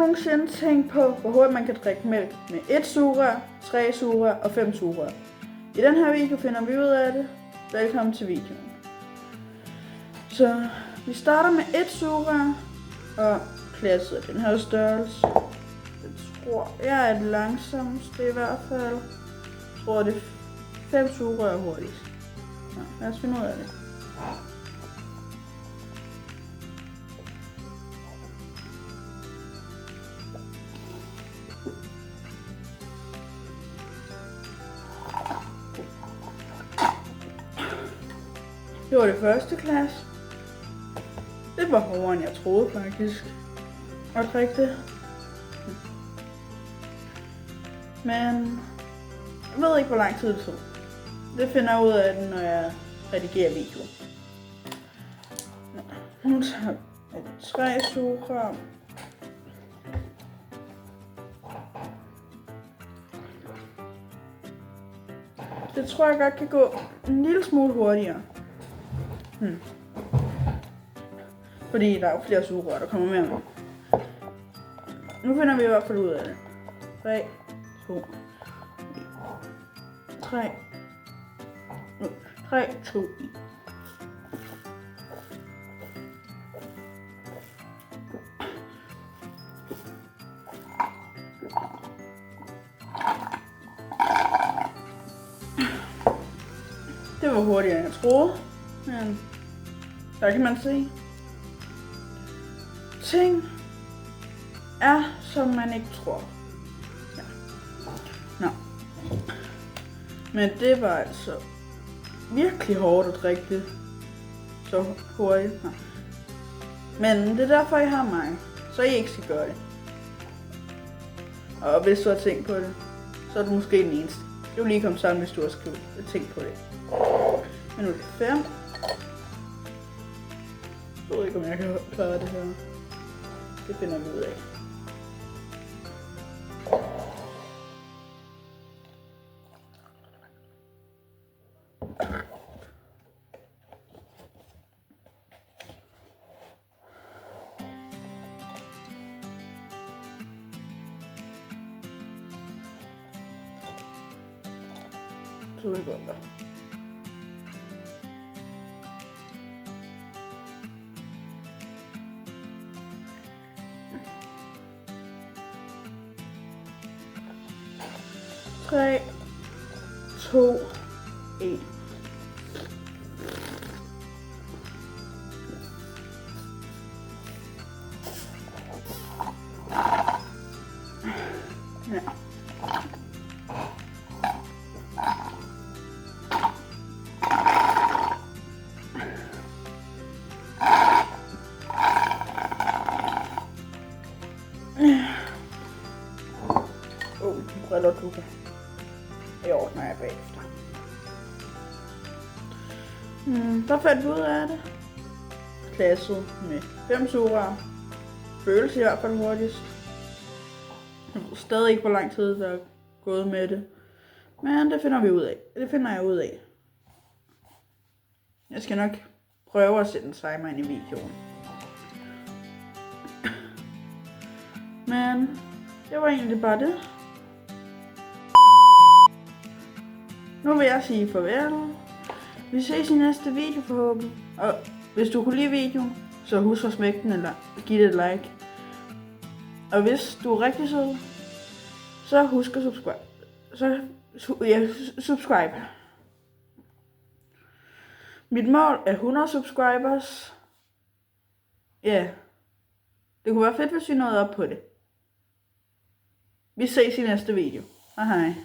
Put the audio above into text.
nogensinde tænkt på, hvor hurtigt man kan drikke mælk med 1 sugerør, 3 sugerør og 5 sugerør? I den her video finder vi ud af det. Velkommen til videoen. Så vi starter med 1 sugerør og glasset af den her størrelse. Jeg tror, jeg er det langsomste i hvert fald. Jeg tror, det er 5 sugerør hurtigst. Nå, lad os finde ud af det. Det var det første glas. Det var hårdere end jeg troede faktisk at drikke det. Men jeg ved ikke hvor lang tid det tog. Det finder jeg ud af den, når jeg redigerer videoen. Nu tager jeg 3 sugerør. Det tror jeg godt kan gå en lille smule hurtigere. Fordi der er jo flere sugerør, der kommer med. Nu finder vi i hvert fald ud af det. 3, 2, 3, 3, 2, 1. Det var hurtigere end jeg troede, men der kan man se. Ting er, som man ikke tror. Ja. Nå. Men det var altså virkelig hårdt at drikke det så hurtigt. Nå. Men det er derfor, I har mig, så I ikke skal gøre det. Og hvis du har tænkt på det, så er du måske den eneste. Det vil lige komme sammen, hvis du har tænkt på det. Men nu er det 5. Jeg ved ikke, om jeg kan klare det her. Det finder vi ud af. Så det godt. 3, 2, 1. Ja. Nu briller du. Det ordner jeg bagefter. Der fandt vi ud af det. Glasset med 5 sugerør. Føles i hvert fald hurtigst. Jeg ved stadig ikke, hvor lang tid der er gået med det. Men det finder vi ud af. Det finder jeg ud af. Jeg skal nok prøve at sætte en timer ind i videoen. Men det var egentlig bare det. Nu vil jeg sige farvel. Vi ses i næste video forhåbentlig. Og hvis du kunne lide videoen, så husk at smække den eller give det et like. Og hvis du er rigtig sød, så husk at subscribe. Mit mål er 100 subscribers. Ja. Det kunne være fedt, hvis vi nåede op på det. Vi ses i næste video. Hej hej.